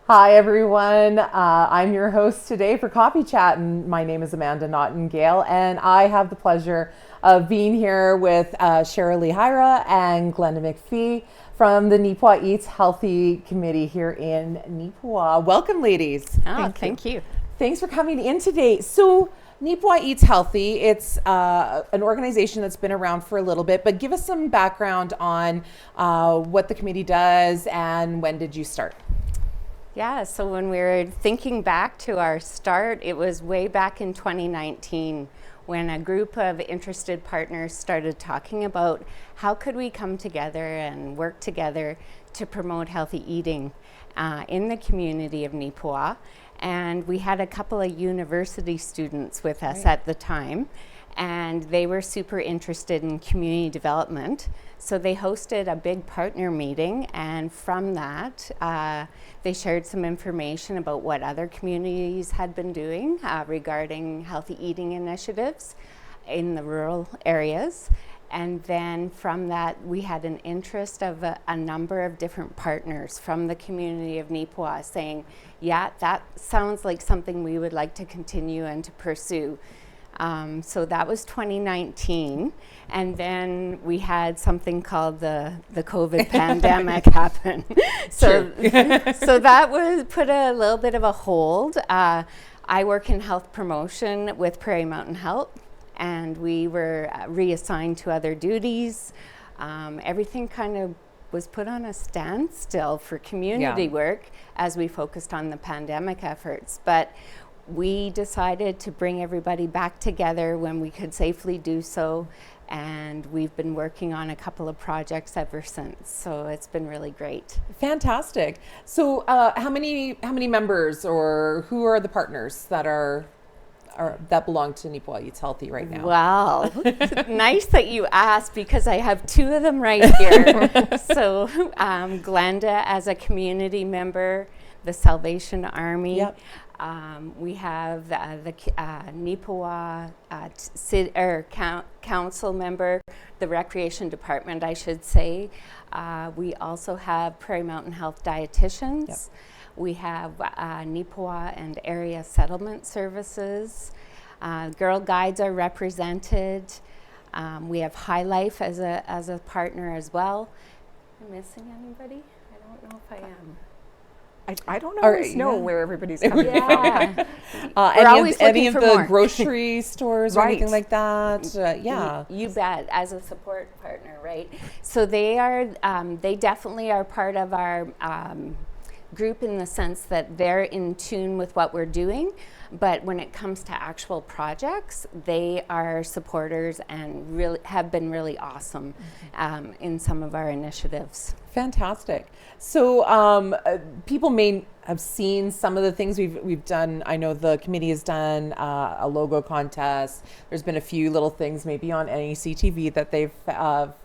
Hi, everyone. I'm your host today for Coffee Chat, and my name is Amanda Naughton-Gale, and I have the pleasure of being here with Sherrill-Lee Hyra and Glenda McPhee from the Neepawa Eats Healthy Committee here in Neepawa. Welcome, ladies. Thank you. Thanks for coming in today. So, Neepawa Eats Healthy, it's an organization that's been around for a little bit, but give us some background on what the committee does and when did you start? Yeah, so when we were thinking back to our start, it was way back in 2019 when a group of interested partners started talking about how could we come together and work together to promote healthy eating in the community of Neepawa. And we had a couple of university students with us at the time, and they were super interested in community development. So they hosted a big partner meeting, and from that, they shared some information about what other communities had been doing regarding healthy eating initiatives in the rural areas. And then from that, we had an interest of a number of different partners from the community of Neepawa saying, yeah, that sounds like something we would like to continue and to pursue. So that was 2019, and then we had something called the COVID pandemic happen. So that was put a little bit of a hold. I work in health promotion with Prairie Mountain Health, and we were reassigned to other duties. Everything kind of was put on a standstill for community work as we focused on the pandemic efforts. But we decided to bring everybody back together when we could safely do so, and we've been working on a couple of projects ever since. So it's been really great. Fantastic. So, how many members or who are the partners that that belong to Neepawa Eats Healthy right now? Well, nice that you asked because I have two of them right here. So, Glenda as a community member, the Salvation Army. Yep. We have the Neepawa council member, the recreation department, I should say. We also have Prairie Mountain Health dietitians. Yep. We have Neepawa and area settlement services. Girl Guides are represented. We have High Life as a partner as well. Am I missing anybody? I don't know if I am. I don't always know where everybody's coming from. Any of the grocery stores or anything like that? You bet, as a support partner, right? So they definitely are part of our group in the sense that they're in tune with what we're doing, but when it comes to actual projects, they are supporters and really have been really awesome in some of our initiatives. Fantastic. So people may have seen some of the things we've done. I know the committee has done a logo contest. There's been a few little things maybe on NECTV that they've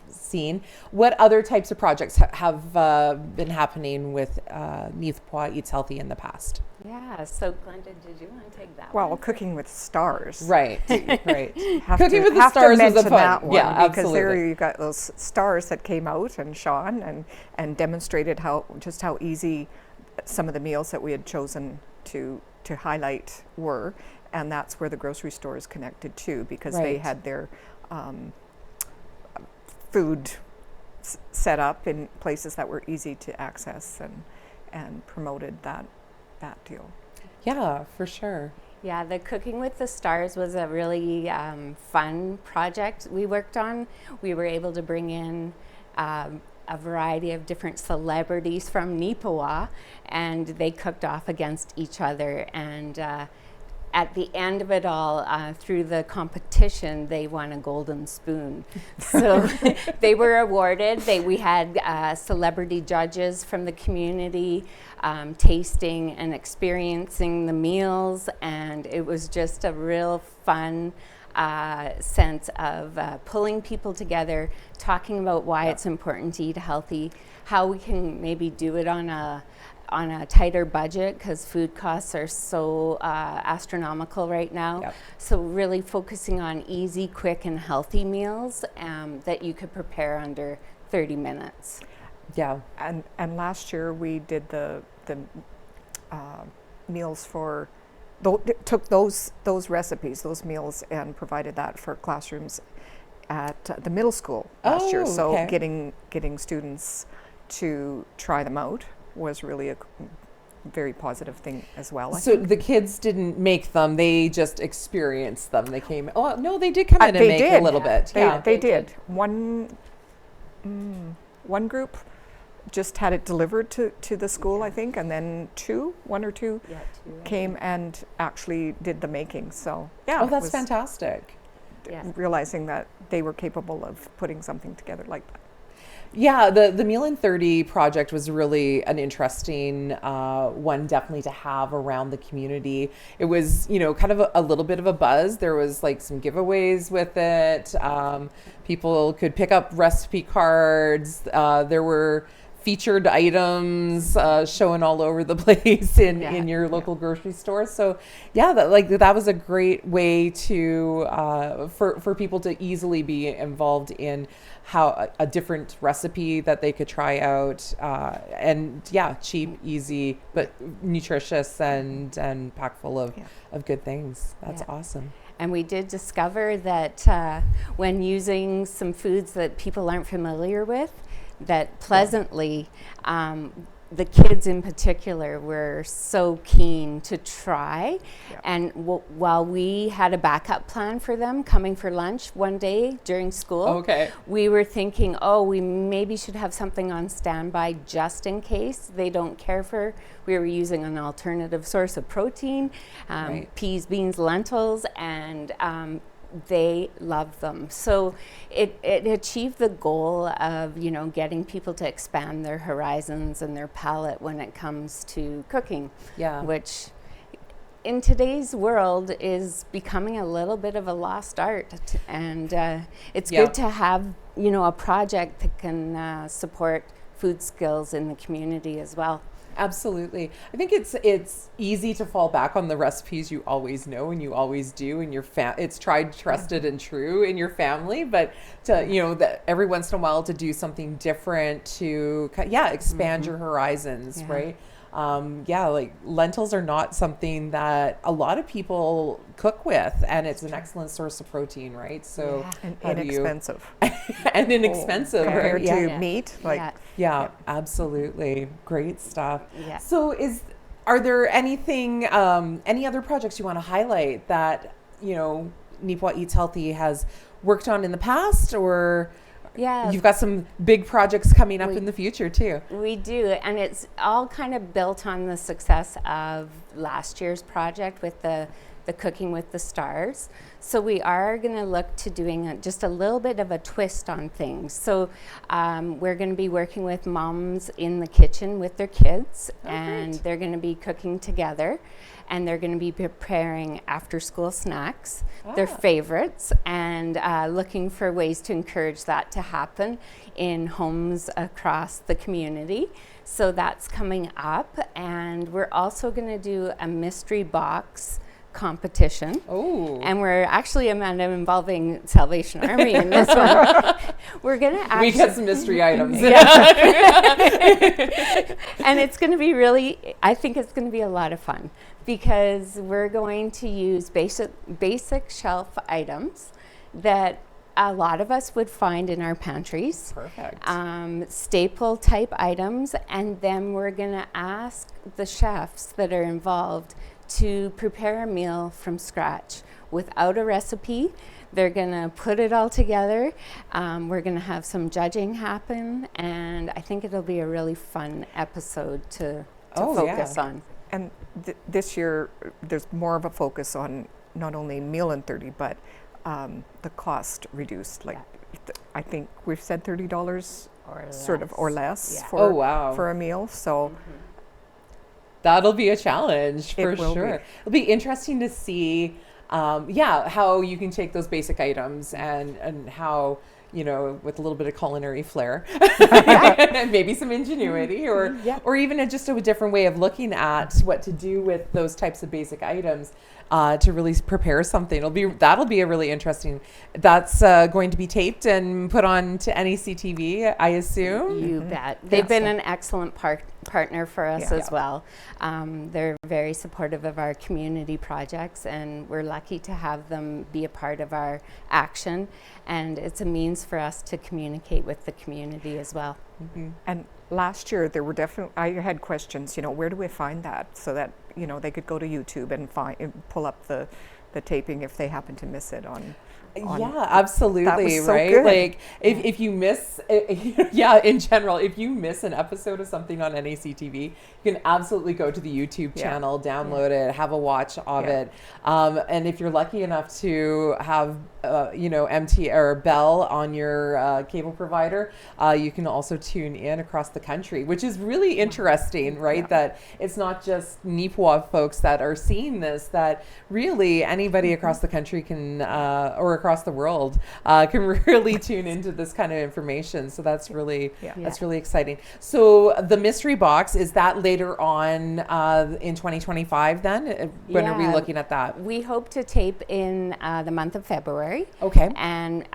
seen. What other types of projects have been happening with Neepawa Eats Healthy in the past? Yeah, so Glenda, did you want to take that one? Well, Cooking with Stars. Right, right. Cooking with the Stars was a fun. That one, because absolutely. There you got those stars that came out and shone and demonstrated just how easy some of the meals that we had chosen to highlight were, and that's where the grocery stores connected to, because they had their food set up in places that were easy to access and promoted that deal. Yeah, for sure. Yeah, the Cooking with the Stars was a really fun project we worked on. We were able to bring in a variety of different celebrities from Neepawa, and they cooked off against each other. And at the end of it all, through the competition, they won a golden spoon. So they were awarded. We had celebrity judges from the community tasting and experiencing the meals, and it was just a real fun sense of pulling people together, talking about why it's important to eat healthy, how we can maybe do it on a tighter budget because food costs are so astronomical right now. Yep. So really focusing on easy, quick, and healthy meals that you could prepare under 30 minutes. Yeah. And last year we did the meals for, took those recipes, those meals, and provided that for classrooms at the middle school last year. So getting students to try them out was really a very positive thing as well. So the kids didn't make them; they just experienced them. They came. Oh no, they did come in and make a little bit. They did. One group just had it delivered to the school, I think, and then one or two came and actually did the making. So that's fantastic. Realizing that they were capable of putting something together like that. Yeah, the Meal in 30 project was really an interesting one, definitely to have around the community. It was, kind of a little bit of a buzz. There was like some giveaways with it. People could pick up recipe cards. There were featured items showing all over the place in your local grocery store. So that was a great way to for people to easily be involved in how a different recipe that they could try out, and cheap, easy, but nutritious and packed full of good things. That's awesome. And we did discover that when using some foods that people aren't familiar with, that pleasantly, the kids in particular were so keen to try. And while we had a backup plan for them coming for lunch one day during school, we were thinking, we maybe should have something on standby just in case they don't care for. We were using an alternative source of protein, peas, beans, lentils, and they love them. So it achieved the goal of, getting people to expand their horizons and their palate when it comes to cooking, which in today's world is becoming a little bit of a lost art. And it's good to have, a project that can support food skills in the community as well. Absolutely. I think it's easy to fall back on the recipes you always know and you always do, and it's tried, trusted, and true in your family. But to that every once in a while to do something different to expand your horizons, right? Like lentils are not something that a lot of people cook with, and it's an excellent source of protein, right? So and inexpensive. And inexpensive compared to meat, absolutely great stuff. So are there any other projects you want to highlight that Neepawa Eats Healthy has worked on in the past, or you've got some big projects coming up in the future too? We do, and it's all kind of built on the success of last year's project with the Cooking with the Stars. So we are going to look to doing just a little bit of a twist on things. So we're going to be working with moms in the kitchen with their kids, and they're going to be cooking together, and they're going to be preparing after-school snacks, their favorites, and looking for ways to encourage that to happen in homes across the community. So that's coming up, and we're also going to do a mystery box competition. And we're actually, Amanda, involving Salvation Army in this one. We're going to we get some mystery items. And it's going to be I think it's going to be a lot of fun, because we're going to use basic shelf items that a lot of us would find in our pantries. Perfect. Staple type items, and then we're going to ask the chefs that are involved to prepare a meal from scratch without a recipe. They're going to put it all together. We're going to have some judging happen, and I think it'll be a really fun episode to focus on. And this year, there's more of a focus on not only Meal in 30, but the cost reduced. I think we've said $30 or less for a meal. So. That'll be a challenge for sure. It'll be interesting to see, how you can take those basic items and how, with a little bit of culinary flair, and maybe some ingenuity, or even just a different way of looking at what to do with those types of basic items to really prepare something. That'll be a really interesting. That's going to be taped and put on to NEC TV, I assume. You bet. They've been an excellent partner for us as well. They're very supportive of our community projects, and we're lucky to have them be a part of our action, and it's a means for us to communicate with the community as well. And last year there were I had questions, where do we find that, so that they could go to YouTube and pull up the taping if they happen to miss it on yeah, absolutely. That was so right. good. Like if you miss, in general, if you miss an episode of something on NACTV, you can absolutely go to the YouTube channel, download it, have a watch of it. And if you're lucky enough to have, MT or Bell on your cable provider, you can also tune in across the country, which is really interesting, right? That it's not just Neepawa folks that are seeing this, that really anybody across the country can, or across the world, can really tune into this kind of information. So that's really that's really exciting. So the mystery box, is that later on in 2025 then? When are we looking at that? We hope to tape in the month of February. Okay. And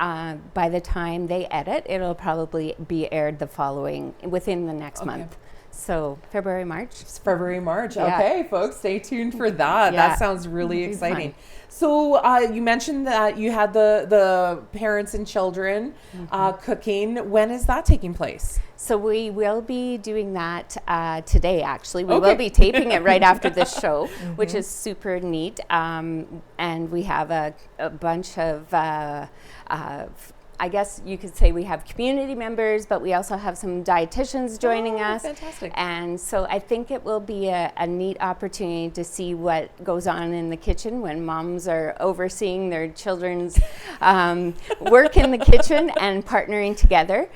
by the time they edit, it'll probably be aired within the next month. So February, March. Okay, folks, stay tuned for that. That sounds really exciting. So you mentioned that you had the parents and children cooking. When is that taking place? So we will be doing that today, actually. We will be taping it right after this show, which is super neat. And we have a bunch of I guess you could say we have community members, but we also have some dietitians joining us. Fantastic. And so I think it will be a neat opportunity to see what goes on in the kitchen when moms are overseeing their children's work in the kitchen and partnering together.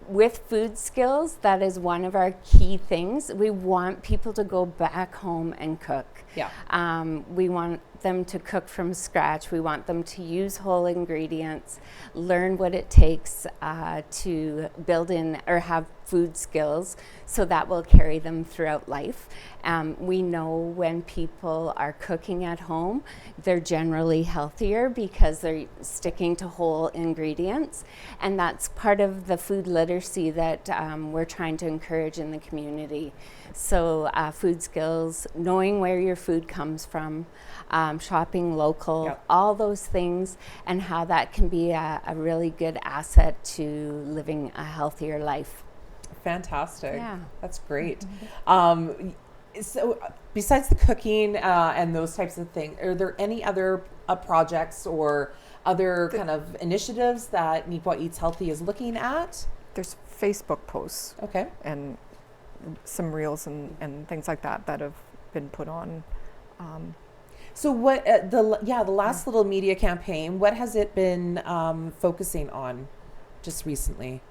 With food skills, that is one of our key things. We want people to go back home and cook. We want them to cook from scratch. We want them to use whole ingredients, learn what it takes to build in or have food skills, so that will carry them throughout life. We know when people are cooking at home, they're generally healthier because they're sticking to whole ingredients, and that's part of the food literacy that we're trying to encourage in the community. So food skills, knowing where your food comes from, shopping local, all those things, and how that can be a really good asset to living a healthier life. Fantastic. That's great. So besides the cooking and those types of things, are there any other projects or other kind of initiatives that Neepawa Eats Healthy is looking at? There's Facebook posts. Okay. And some reels and things like that have been put on. So what the last little media campaign, what has it been focusing on just recently?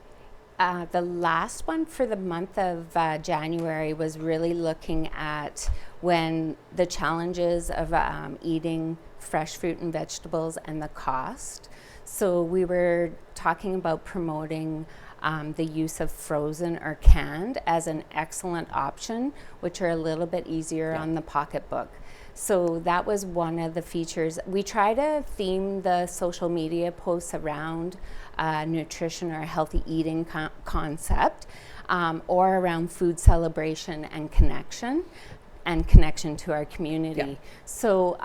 The last one for the month of January was really looking at when the challenges of eating fresh fruit and vegetables and the cost. So we were talking about promoting the use of frozen or canned as an excellent option, which are a little bit easier on the pocketbook. So that was one of the features. We try to theme the social media posts around nutrition or healthy eating concept, or around food celebration and connection to our community. So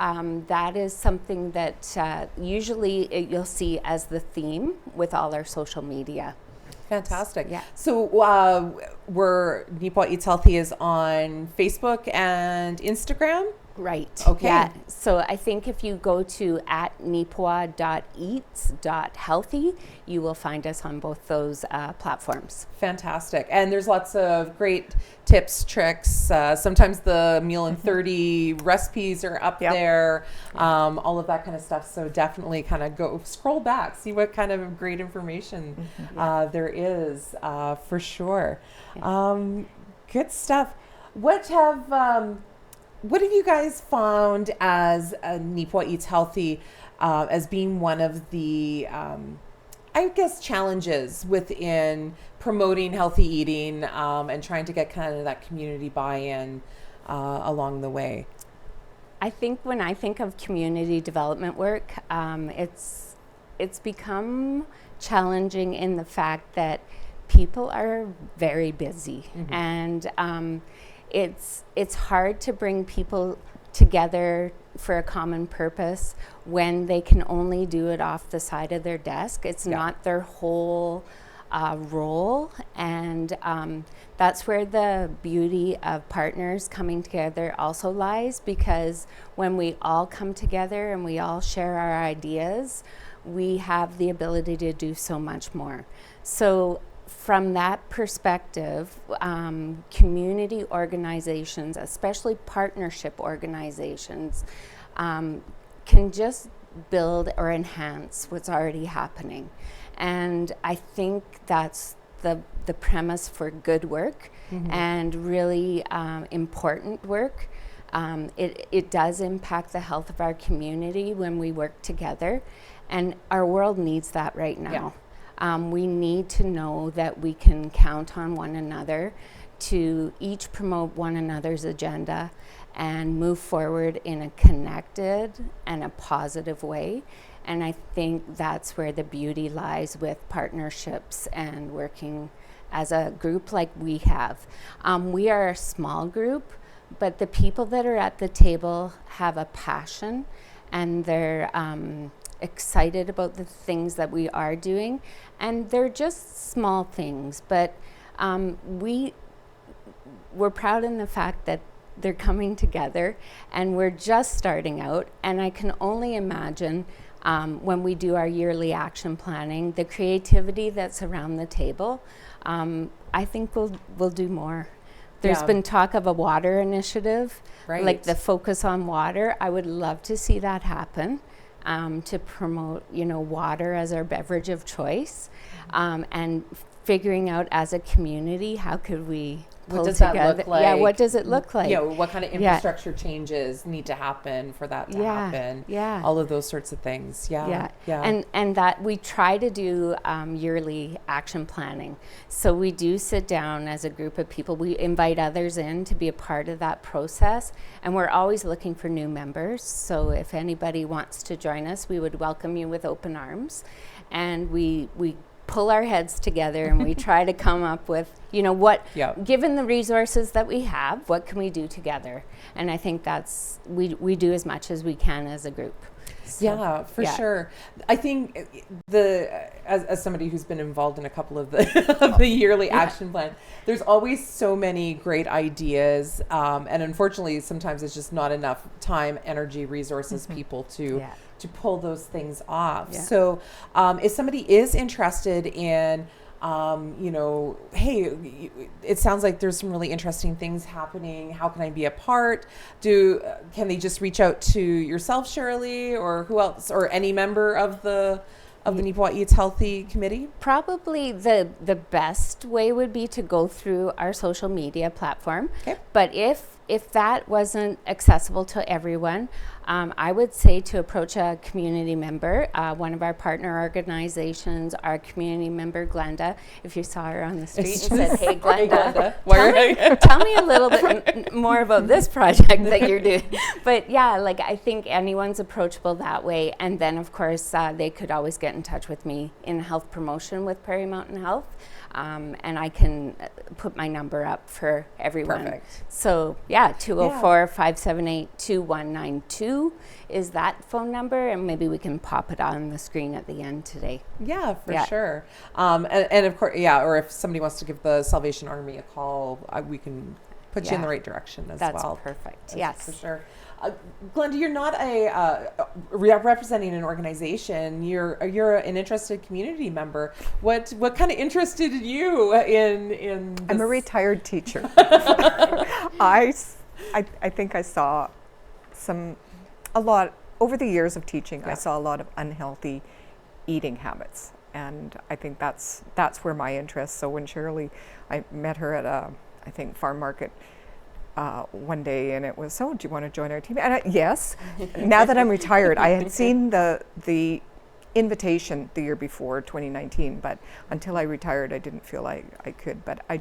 that is something that usually you'll see as the theme with all our social media. Fantastic. So Neepawa Eats Healthy is on Facebook and Instagram? Right. Okay. Yeah. So I think if you go to @neepawa.eats.healthy, you will find us on both those platforms. Fantastic. And there's lots of great tips, tricks. Sometimes the Meal in 30 recipes are up there, all of that kind of stuff. So definitely kind of go scroll back, see what kind of great information there is for sure. Good stuff. What have you guys found as Neepawa Eats Healthy as being one of the, challenges within promoting healthy eating and trying to get kind of that community buy-in along the way? I think when I think of community development work, it's become challenging in the fact that people are very busy, and it's hard to bring people together for a common purpose when they can only do it off the side of their desk. It's not their whole role, and that's where the beauty of partners coming together also lies, because when we all come together and we all share our ideas, we have the ability to do so much more. So from that perspective, community organizations, especially partnership organizations, can just build or enhance what's already happening. And I think that's the premise for good work and really important work. It does impact the health of our community when we work together, and our world needs that right now. We need to know that we can count on one another to each promote one another's agenda and move forward in a connected and a positive way. And I think that's where the beauty lies with partnerships and working as a group like we have. We are a small group, but the people that are at the table have a passion, and they're excited about the things that we are doing, and they're just small things, but we're proud in the fact that they're coming together, and we're just starting out. And I can only imagine when we do our yearly action planning, the creativity that's around the table. I think we'll do more. There's been talk of a water initiative, like the focus on water. I would love to see that happen, to promote, water as our beverage of choice, and figuring out as a community, how could we pull together? That look like? Yeah, what does it look like? What kind of infrastructure changes need to happen for that to happen? Yeah. All of those sorts of things. Yeah. And that we try to do yearly action planning. So we do sit down as a group of people. We invite others in to be a part of that process, and we're always looking for new members. So if anybody wants to join us, we would welcome you with open arms. And we pull our heads together and we try to come up with, given the resources that we have, what can we do together? And I think that's, we do as much as we can as a group. So, for sure. I think as somebody who's been involved in a couple of the yearly action plan, there's always so many great ideas, and unfortunately sometimes it's just not enough time, energy, resources, people to pull those things off. So if somebody is interested in hey, it sounds like there's some really interesting things happening. How can I be a part? Can they just reach out to yourself, Sherrill-Lee, or who else, or any member of the Neepawa Eats Healthy committee? Probably the best way would be to go through our social media platform. Okay. But if that wasn't accessible to everyone, I would say to approach a community member, one of our partner organizations, our community member, Glenda. If you saw her on the street and said, hey, Glenda, tell me a little bit more about this project that you're doing. But I think anyone's approachable that way. And then, of course, they could always get in touch with me in health promotion with Prairie Mountain Health. And I can put my number up for everyone. Perfect. So 204-578-2192 is that phone number, and maybe we can pop it on the screen at the end today. Yeah, for sure. And of course, or if somebody wants to give the Salvation Army a call, we can put you in the right direction as well. That's perfect. Yes, for sure. Glenda, you're not representing an organization. You're an interested community member. What kind of interested you in this? I'm a retired teacher. I think I saw a lot over the years of teaching. I saw a lot of unhealthy eating habits, and I think that's where my interest. So when Sherrill-Lee, I met her at a farm market one day, and it was, do you want to join our team? And yes. Now that I'm retired, I had seen the invitation the year before, 2019, but until I retired, I didn't feel I could. But I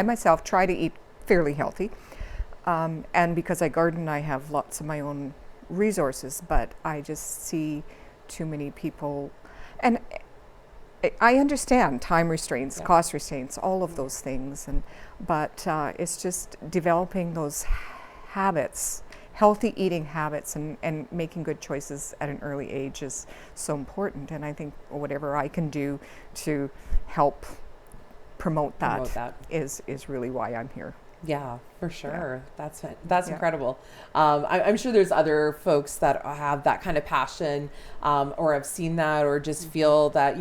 myself try to eat fairly healthy, and because I garden, I have lots of my own resources. But I just see too many people, and I understand time restraints, cost restraints, all of those things, but it's just developing those habits, healthy eating habits, and making good choices at an early age is so important. And I think whatever I can do to help promote that is really why I'm here. Yeah, for sure. Yeah. That's incredible. I'm sure there's other folks that have that kind of passion, or have seen that, or just feel that,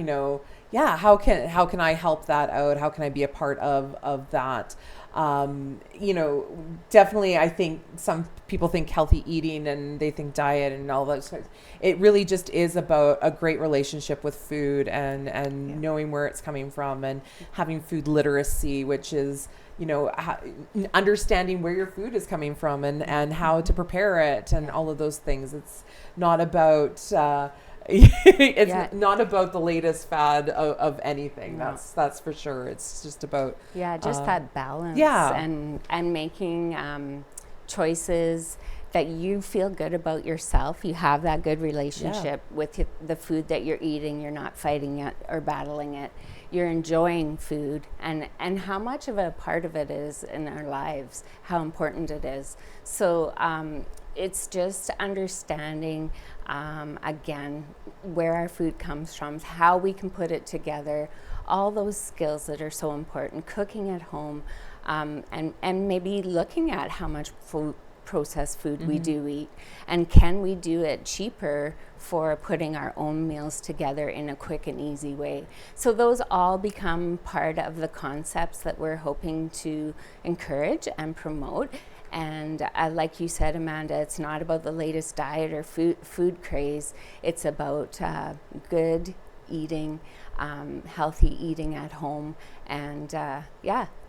how can I help that out? How can I be a part of that? Definitely, I think some people think healthy eating and they think diet and all that stuff. It really just is about a great relationship with food and knowing where it's coming from, and having food literacy, which is, understanding where your food is coming from and how to prepare it and all of those things. It's not about not about the latest fad of anything. No. That's for sure. It's just about that balance and making choices that you feel good about yourself. You have that good relationship with the food that you're eating. You're not fighting it or battling it. You're enjoying food, and how much of a part of it is in our lives, how important it is. So it's just understanding, again, where our food comes from, how we can put it together, all those skills that are so important, cooking at home, and maybe looking at how much processed food we do eat, and can we do it cheaper for putting our own meals together in a quick and easy way. So those all become part of the concepts that we're hoping to encourage and promote. And like you said, Amanda, it's not about the latest diet or food craze. It's about good eating, healthy eating at home, and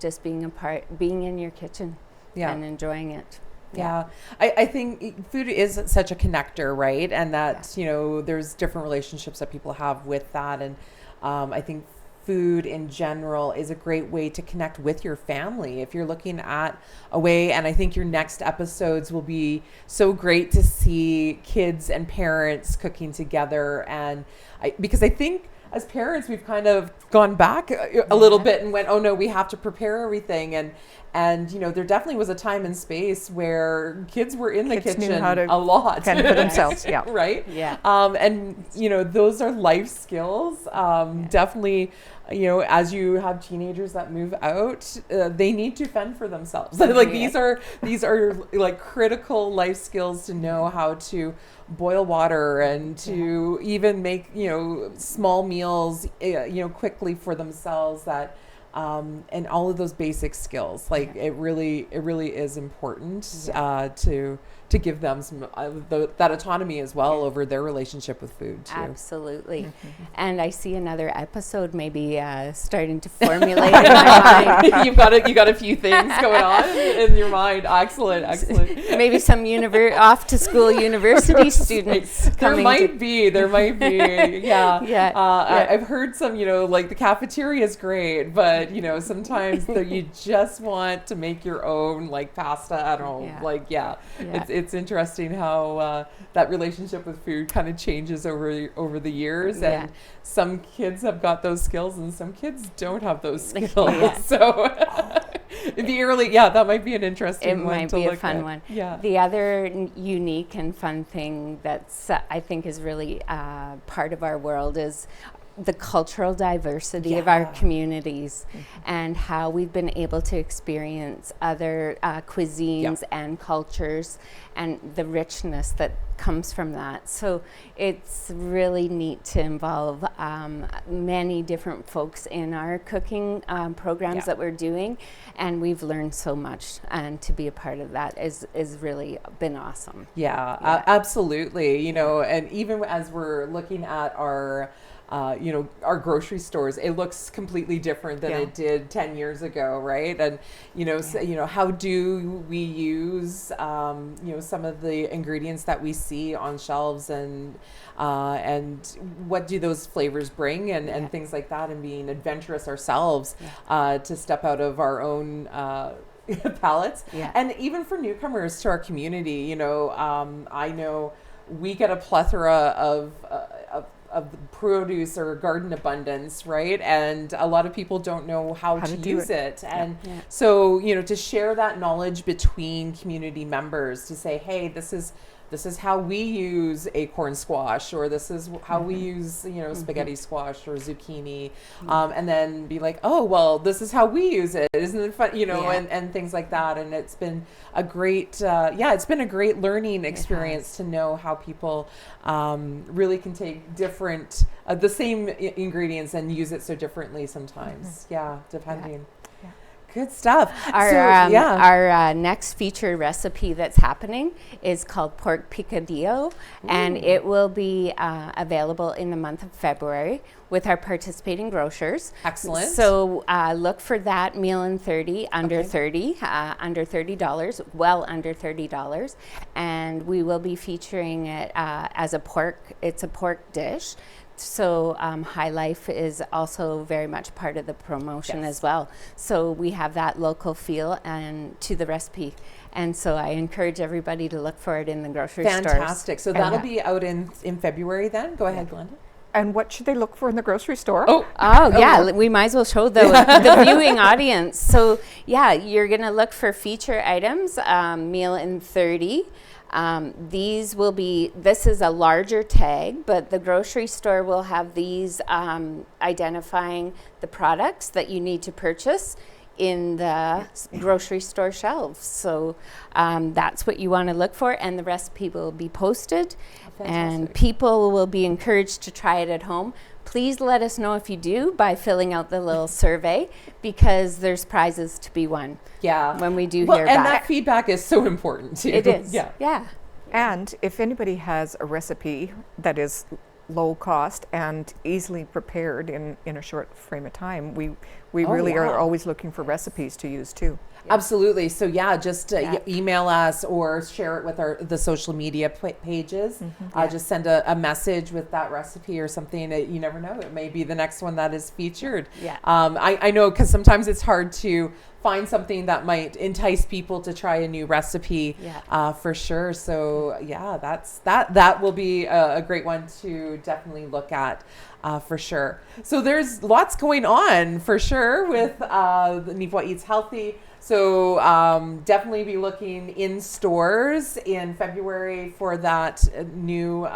just being in your kitchen and enjoying it. Yeah. I think food is such a connector, right? And that, there's different relationships that people have with that. And I think food in general is a great way to connect with your family. If you're looking at a way, and I think your next episodes will be so great to see kids and parents cooking together. And because I think as parents, we've kind of gone back a little bit and went, oh no, we have to prepare everything. And there definitely was a time and space where kids were in the kitchen a lot. Fend for themselves, right? Yeah. And those are life skills. Definitely, as you have teenagers that move out, they need to fend for themselves. Like these are like critical life skills to know how to boil water and to even make small meals quickly for themselves, that and all of those basic skills. Like it really is important to give them some that autonomy as well over their relationship with food too. Absolutely. And I see another episode maybe starting to formulate in my mind. You got a few things going on in your mind. Excellent. Maybe some off to school university students There might be. Yeah. I've heard some, like the cafeteria is great, but sometimes you just want to make your own like pasta at home. It's interesting how that relationship with food kind of changes over the years, and some kids have got those skills and some kids don't have those skills. So that might be an interesting one to look at. It might be a fun one. Yeah. The other unique and fun thing that's I think is really part of our world is the cultural diversity of our communities, and how we've been able to experience other cuisines and cultures, and the richness that comes from that. So it's really neat to involve many different folks in our cooking programs that we're doing, and we've learned so much, and to be a part of that is really been awesome. Absolutely. And even as we're looking at our our grocery stores, it looks completely different than it did 10 years ago, right? And so, how do we use some of the ingredients that we see on shelves, and what do those flavors bring, and things like that, and being adventurous ourselves to step out of our own palates. And even for newcomers to our community, I know we get a plethora of produce or garden abundance, right? And a lot of people don't know how to use it. And so, to share that knowledge between community members, to say, hey, this is how we use acorn squash, or this is how we use, spaghetti squash or zucchini, and then be like, oh, well, this is how we use it. Isn't it fun? And things like that. And it's been a great, it's been a great learning experience to know how people really can take different, the same ingredients and use it so differently sometimes. Depending. Good stuff. Our next featured recipe that's happening is called pork picadillo, and it will be available in the month of February with our participating grocers. Excellent. So look for that meal in 30, under 30, under $30, well under $30, and we will be featuring it as a pork dish. So High Life is also very much part of the promotion as well. So we have that local feel and to the recipe. And so I encourage everybody to look for it in the grocery stores. Fantastic. So that'll be out in February then? Go ahead, Glenda. And what should they look for in the grocery store? We might as well show the viewing audience. So you're going to look for feature items, meal in 30. This is a larger tag, but the grocery store will have these identifying the products that you need to purchase in the grocery store shelves. So that's what you want to look for, and the recipe will be posted. And people will be encouraged to try it at home. Please let us know if you do by filling out the little survey, because there's prizes to be won. When we do hear back. And that feedback is so important too. It is. Yeah. And if anybody has a recipe that is low cost and easily prepared in a short frame of time, we really are always looking for recipes to use too. Absolutely. So just email us or share it with the social media pages. Just send a message with that recipe or something. You never know. It may be the next one that is featured. I know, because sometimes it's hard to find something that might entice people to try a new recipe for sure. So that will be a great one to definitely look at. For sure. So there's lots going on for sure with the Neepawa Eats Healthy. So definitely be looking in stores in February for that new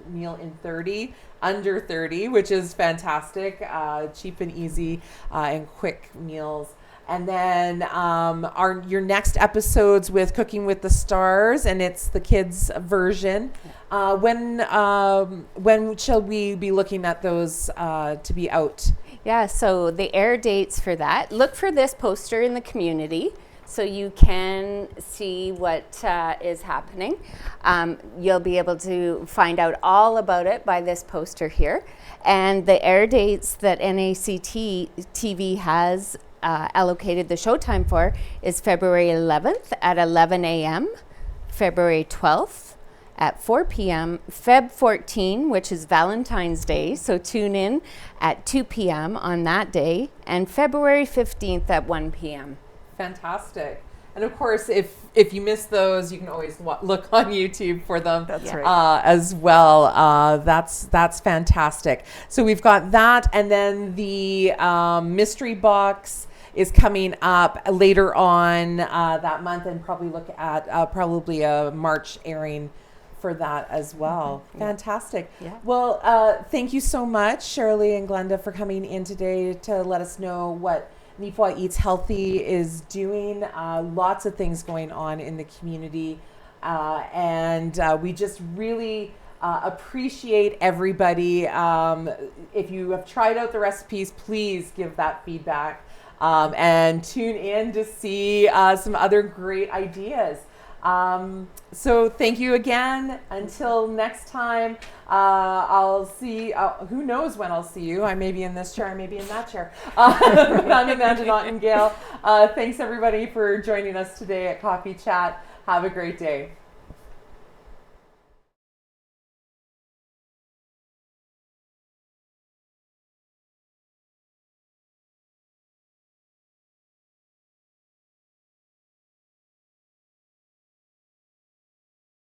meal in 30, under 30, which is fantastic, cheap and easy and quick meals. And then your next episodes with Cooking with the Stars, and it's the kids version. When shall we be looking at those to be out? So the air dates for that. Look for this poster in the community so you can see what is happening. You'll be able to find out all about it by this poster here. And the air dates that NACT TV has allocated the showtime for is February 11th at 11 a.m., February 12th at 4 p.m., Feb 14, which is Valentine's Day, so tune in at 2 p.m. on that day, and February 15th at 1 p.m. Fantastic. And of course, if you miss those, you can always look on YouTube for them. That's right. As well. That's fantastic. So we've got that, and then the mystery box is coming up later on that month, and probably look at probably a March airing for that as well. Fantastic. Well, thank you so much, Sherrill-Lee and Glenda, for coming in today to let us know what Neepawa Eats Healthy is doing. Lots of things going on in the community, and we just really appreciate everybody. If you have tried out the recipes, please give that feedback. And tune in to see some other great ideas. So thank you again. Until next time, I'll see, who knows when I'll see you. I may be in this chair, I may be in that chair. I'm Amanda Naughton-Gale. Thanks everybody for joining us today at Coffee Chat. Have a great day.